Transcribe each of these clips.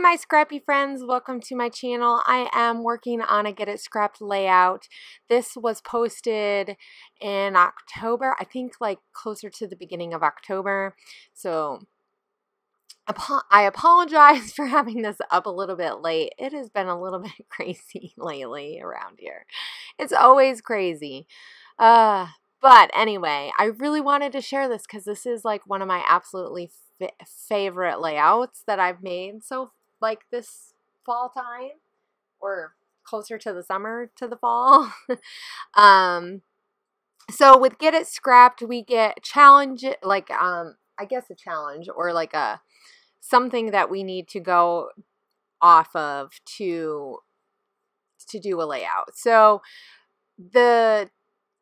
my Scrappy friends, welcome to my channel. I am working on a Get It Scrapped layout. This was posted in October, I think like closer to the beginning of October. So I apologize for having this up a little bit late. It has been a little bit crazy lately around here. It's always crazy. But anyway, I really wanted to share this because this is like one of my absolutely favorite layouts that I've made. So like this fall time or closer to the summer to the fall. So with Get It Scrapped, we get challenge, like, I guess a challenge or like something that we need to go off of to do a layout. So the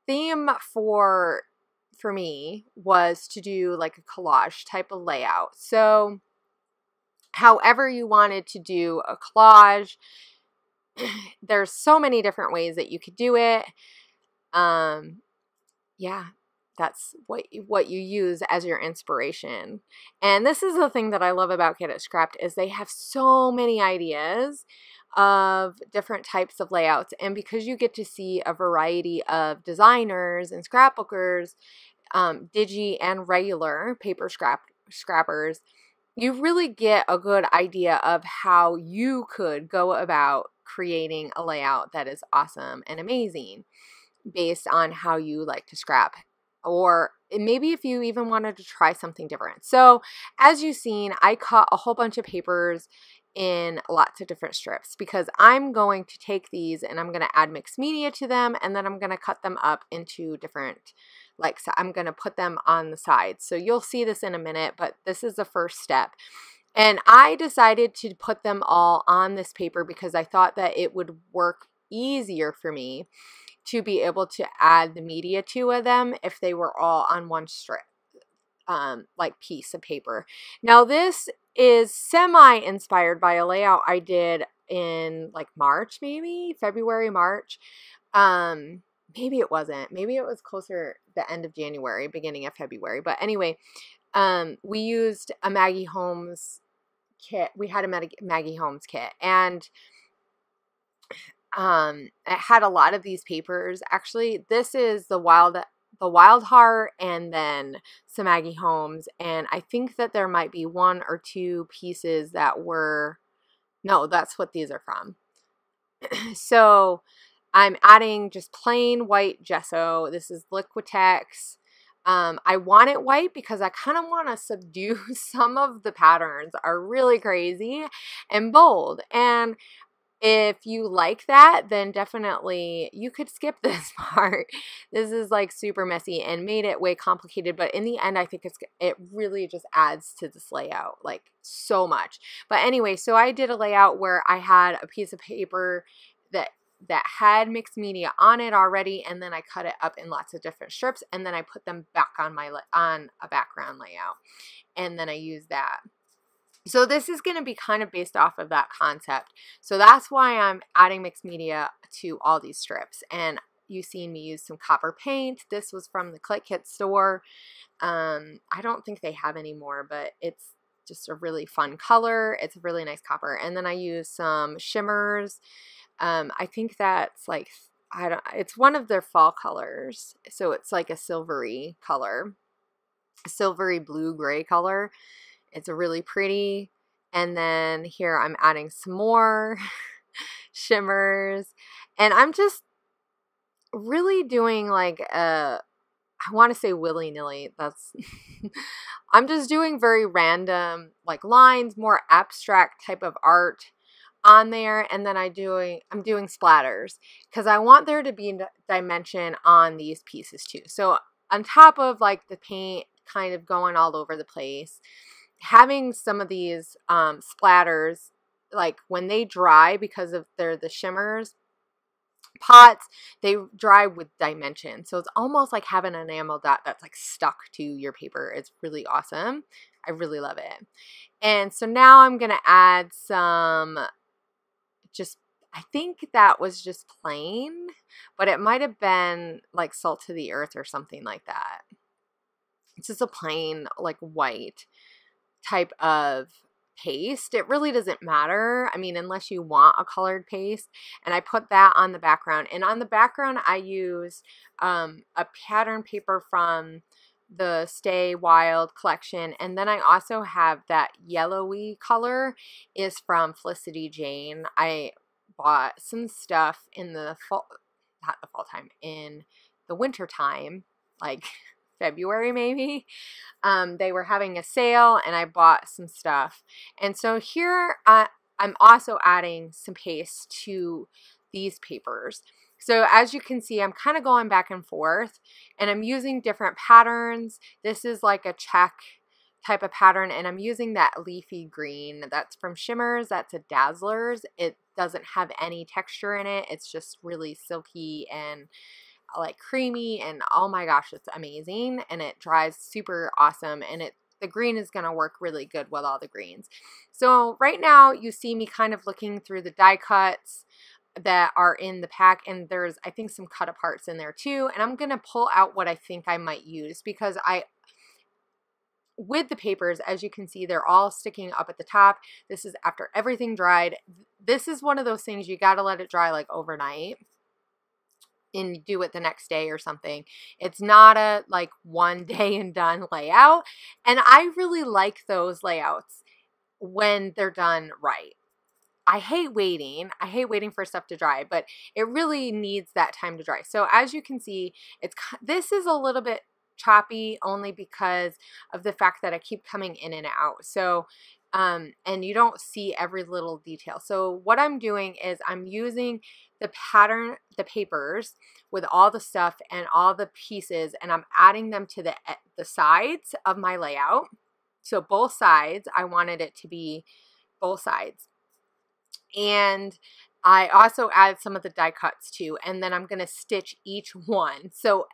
theme for me was to do like a collage type of layout. So however you wanted to do a collage, there's so many different ways that you could do it. Yeah, that's what you use as your inspiration. And this is the thing that I love about Get It Scrapped is they have so many ideas of different types of layouts, and because you get to see a variety of designers and scrapbookers, digi and regular paper scrappers, you really get a good idea of how you could go about creating a layout that is awesome and amazing based on how you like to scrap, or maybe if you even wanted to try something different. So as you've seen, I cut a whole bunch of papers in lots of different strips because I'm going to take these and I'm going to add mixed media to them, and then I'm going to cut them up into different, like, so I'm going to put them on the sides. So you'll see this in a minute, but this is the first step. And I decided to put them all on this paper because I thought that it would work easier for me to be able to add the media to them if they were all on one strip, like piece of paper. Now this is semi-inspired by a layout I did in like March, maybe February, March. Maybe it wasn't. Maybe it was closer the end of January, beginning of February. But anyway, we used a Maggie Holmes kit. We had a Maggie Holmes kit, and it had a lot of these papers. Actually, this is the Wild Heart and then some Maggie Holmes, and I think that there might be one or two pieces that were, no, that's what these are from. So I'm adding just plain white gesso. This is Liquitex. I want it white because I kind of want to subdue some of the patterns are really crazy and bold, and if you like that, then definitely you could skip this part. This is like super messy and made it way complicated, but in the end I think it really just adds to this layout like so much. But anyway, so I did a layout where I had a piece of paper that had mixed media on it already, and then I cut it up in lots of different strips, and then I put them back on a background layout, and then I used that. So this is going to be kind of based off of that concept. So that's why I'm adding mixed media to all these strips. And you've seen me use some copper paint. This was from the Click Kit store. I don't think they have any more, but it's just a really fun color. It's a really nice copper. And then I use some shimmers. I think that's like, it's one of their fall colors. So it's like a silvery color, silvery blue-gray color. It's really pretty. And then here I'm adding some more shimmers. And I'm just really doing like I want to say willy-nilly. That's I'm just doing very random like lines, more abstract type of art on there. And then I'm doing splatters because I want there to be dimension on these pieces too. So on top of like the paint kind of going all over the place, having some of these splatters, like when they dry, because of they're the shimmers pots, they dry with dimension. So it's almost like having an enamel dot that's like stuck to your paper. It's really awesome. I really love it. And so now I'm going to add some, I think that was just plain, but it might have been like Salt to the Earth or something like that. It's just a plain like white type of paste. It really doesn't matter. I mean, unless you want a colored paste. And I put that on the background. And on the background, I use a pattern paper from the Stay Wild collection. And then I also have that yellowy color is from Felicity Jane. I bought some stuff in the fall, not the fall time, in the winter time, like February maybe. They were having a sale and I bought some stuff. And so here I'm also adding some paste to these papers. So as you can see, I'm kind of going back and forth and I'm using different patterns. This is like a check type of pattern and I'm using that leafy green. That's from Shimmers. That's a Dazzlers. It doesn't have any texture in it. It's just really silky and like creamy, and oh my gosh, it's amazing, and it dries super awesome, and the green is going to work really good with all the greens. So right now you see me kind of looking through the die cuts that are in the pack, and there's I think some cut aparts in there too, and I'm going to pull out what I think I might use, because with the papers, as you can see, they're all sticking up at the top. This is after everything dried. This is one of those things you got to let it dry like overnight and do it the next day or something. It's not a like one day and done layout. And I really like those layouts when they're done right. I hate waiting. I hate waiting for stuff to dry, but it really needs that time to dry. So as you can see, this is a little bit choppy only because of the fact that I keep coming in and out. So and you don't see every little detail. So what I'm doing is I'm using the papers with all the stuff and all the pieces, and I'm adding them to the sides of my layout. So both sides, I wanted it to be both sides. And I also add some of the die cuts too, and then I'm going to stitch each one. So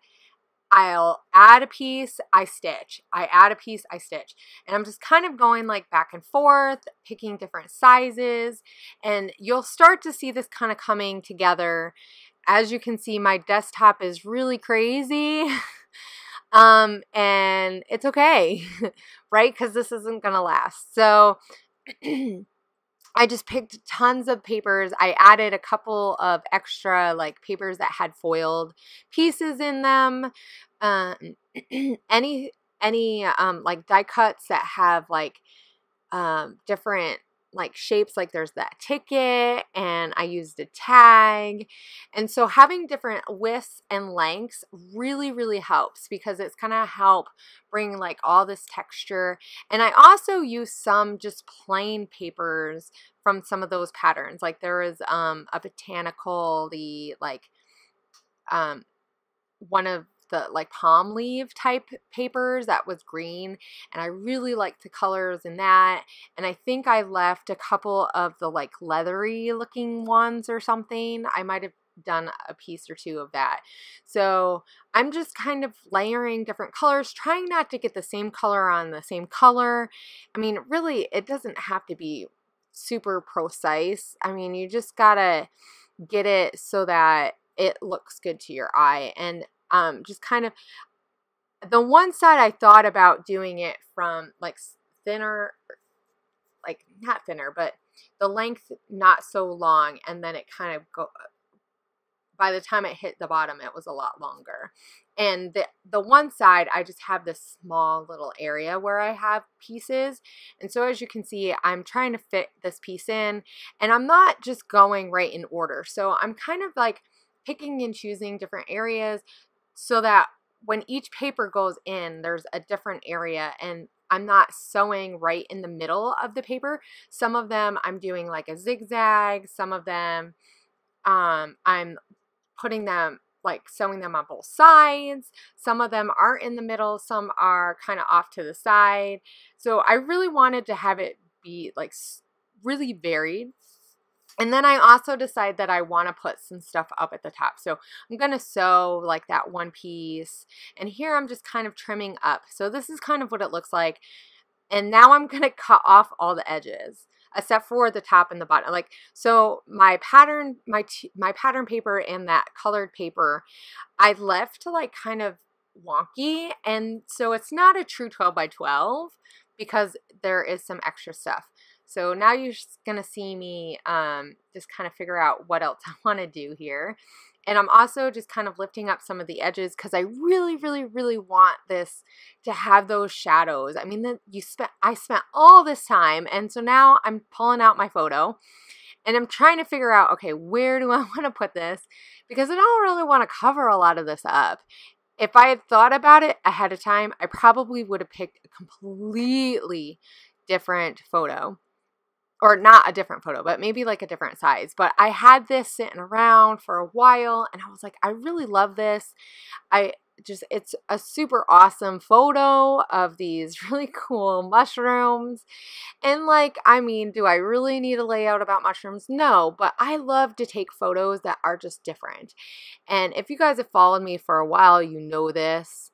I'll add a piece, I stitch. I add a piece, I stitch. And I'm just kind of going like back and forth, picking different sizes. And you'll start to see this kind of coming together. As you can see, my desktop is really crazy. And it's okay, right? Because this isn't going to last. So I just picked tons of papers. I added a couple of extra like papers that had foiled pieces in them. Any like die cuts that have like different like shapes, like there's that ticket, and I used a tag. And so having different widths and lengths really helps, because it's gonna help bring like all this texture. And I also use some just plain papers from some of those patterns. Like there is a botanical, one of the like palm leaf type papers that was green, and I really liked the colors in that. And I think I left a couple of the like leathery looking ones or something. I might have done a piece or two of that. So I'm just kind of layering different colors, trying not to get the same color on the same color. I mean, really, it doesn't have to be super precise. I mean, you just gotta get it so that it looks good to your eye. And just kind of the one side I thought about doing it from like thinner, like not thinner, but the length not so long, and then it kind of by the time it hit the bottom, it was a lot longer. And the one side, I just have this small little area where I have pieces. And so as you can see, I'm trying to fit this piece in, and I'm not just going right in order. So I'm kind of like picking and choosing different areas so that when each paper goes in, there's a different area, and I'm not sewing right in the middle of the paper. Some of them I'm doing like a zigzag. Some of them I'm putting them like sewing them on both sides. Some of them are in the middle. Some are kind of off to the side. So I really wanted to have it be like really varied. And then I also decide that I want to put some stuff up at the top. So I'm going to sew like that one piece. And here I'm just kind of trimming up. So this is kind of what it looks like. And now I'm going to cut off all the edges, except for the top and the bottom. Like, so my pattern, my pattern paper and that colored paper, I left like kind of wonky. And so it's not a true 12 by 12 because there is some extra stuff. So now you're just gonna see me just kind of figure out what else I want to do here. And I'm also just kind of lifting up some of the edges because I really, really, really want this to have those shadows. I mean, I spent all this time, and so now I'm pulling out my photo, and I'm trying to figure out, okay, where do I want to put this? Because I don't really want to cover a lot of this up. If I had thought about it ahead of time, I probably would have picked a completely different photo. Or not a different photo, but maybe like a different size. But I had this sitting around for a while, and I was like, I really love this. It's a super awesome photo of these really cool mushrooms. And like, I mean, do I really need a layout about mushrooms? No, but I love to take photos that are just different. And if you guys have followed me for a while, you know this.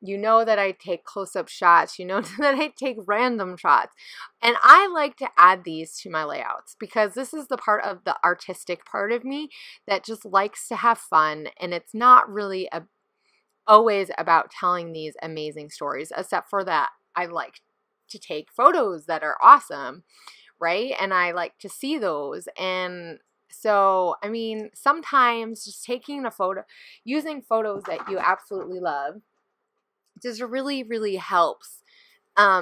You know that I take close-up shots. You know that I take random shots. And I like to add these to my layouts because this is the part of the artistic part of me that just likes to have fun. And it's not really always about telling these amazing stories, except for that I like to take photos that are awesome, right? And I like to see those. And so, I mean, sometimes just taking a photo, using photos that you absolutely love, just really, really helps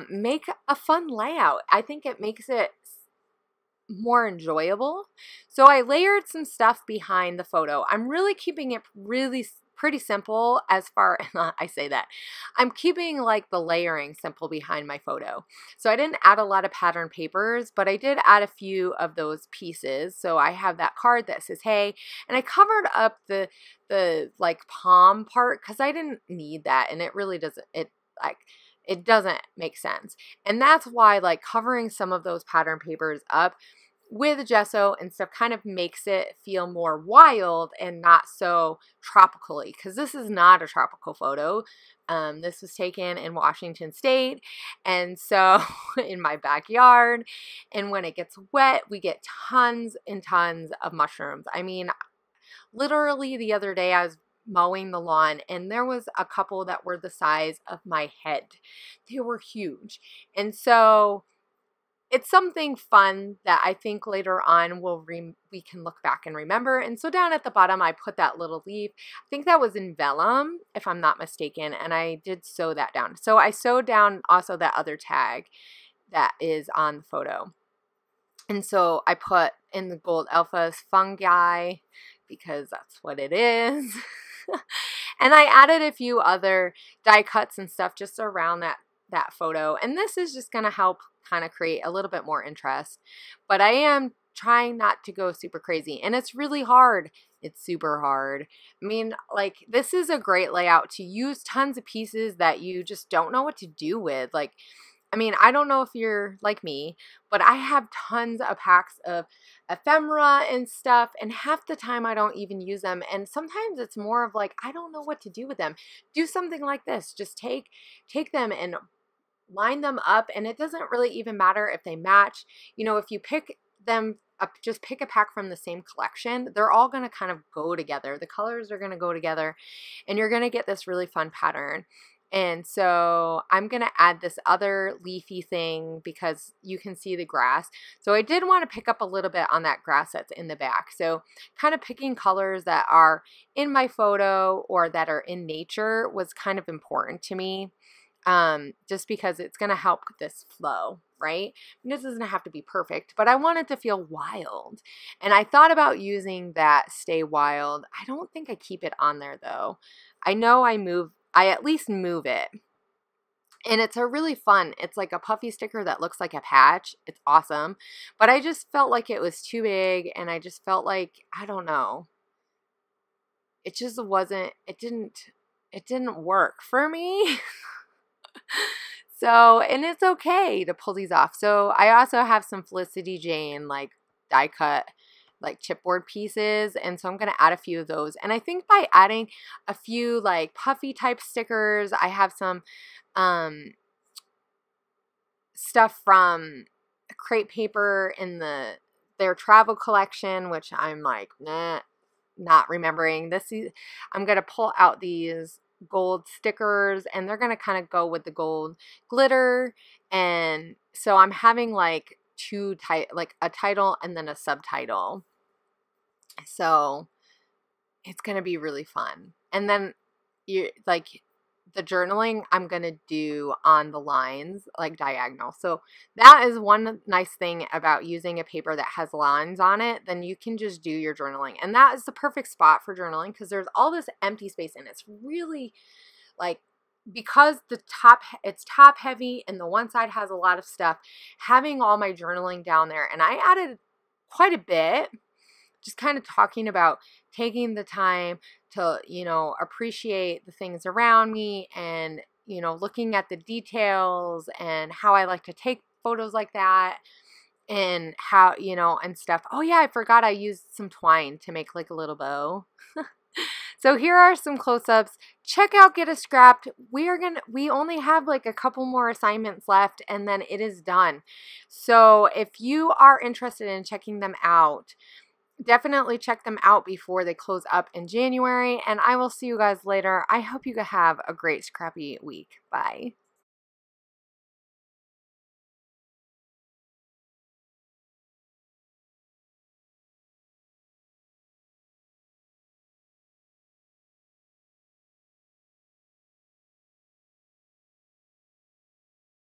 make a fun layout. I think it makes it more enjoyable. So I layered some stuff behind the photo. I'm really keeping it pretty simple as far as I say that. I'm keeping like the layering simple behind my photo. So I didn't add a lot of pattern papers, but I did add a few of those pieces. So I have that card that says, hey, and I covered up the like palm part because I didn't need that, and it really doesn't, it doesn't make sense. And that's why like covering some of those pattern papers up with gesso and stuff kind of makes it feel more wild and not so tropically, because this is not a tropical photo. This was taken in Washington State, and so in my backyard, and when it gets wet, we get tons and tons of mushrooms. I mean, literally the other day I was mowing the lawn, and there was a couple that were the size of my head. They were huge. And so it's something fun that I think later on we can look back and remember. And so down at the bottom, I put that little leaf. I think that was in vellum, if I'm not mistaken, and I did sew that down. So I sewed down also that other tag that is on the photo. And so I put in the gold alphas fungi because that's what it is. And I added a few other die cuts and stuff just around that photo. And this is just going to help kind of create a little bit more interest. But I am trying not to go super crazy. And it's really hard. It's super hard. I mean, like, this is a great layout to use tons of pieces that you just don't know what to do with. Like, I mean, I don't know if you're like me, but I have tons of packs of ephemera and stuff, and half the time I don't even use them. And sometimes it's more of like, I don't know what to do with them. Do something like this. Just take them and line them up, and it doesn't really even matter if they match. You know, if you pick them up, just pick a pack from the same collection, they're all going to kind of go together. The colors are going to go together, and you're going to get this really fun pattern. And so I'm going to add this other leafy thing because you can see the grass. So I did want to pick up a little bit on that grass that's in the back. So kind of picking colors that are in my photo or that are in nature was kind of important to me. Just because it's going to help this flow, right? And this doesn't have to be perfect, but I want it to feel wild. And I thought about using that Stay Wild. I don't think I keep it on there though. I know I at least move it. And it's a really fun, it's like a puffy sticker that looks like a patch. It's awesome. But I just felt like it was too big, and I just felt like, I don't know. It just wasn't, it didn't work for me. So, and it's okay to pull these off. So I also have some Felicity Jane like die cut like chipboard pieces, and so I'm going to add a few of those. And I think by adding a few like puffy type stickers, I have some stuff from crepe paper in their travel collection, which I'm like, nah, not remembering. I'm going to pull out these gold stickers, and they're going to kind of go with the gold glitter. And so I'm having like like a title and then a subtitle. So it's going to be really fun. And then the journaling I'm going to do on the lines, like diagonal. So that is one nice thing about using a paper that has lines on it. Then you can just do your journaling. And that is the perfect spot for journaling because there's all this empty space and it's really like, because it's top heavy and the one side has a lot of stuff, having all my journaling down there. And I added quite a bit, just kind of talking about taking the time to, appreciate the things around me and, looking at the details and how I like to take photos like that and how, and stuff. Oh yeah, I forgot I used some twine to make like a little bow. So here are some close-ups. Check out Get It Scrapped. We only have like a couple more assignments left and then it is done. So if you are interested in checking them out, definitely check them out before they close up in January, and I will see you guys later. I hope you have a great scrappy week. Bye.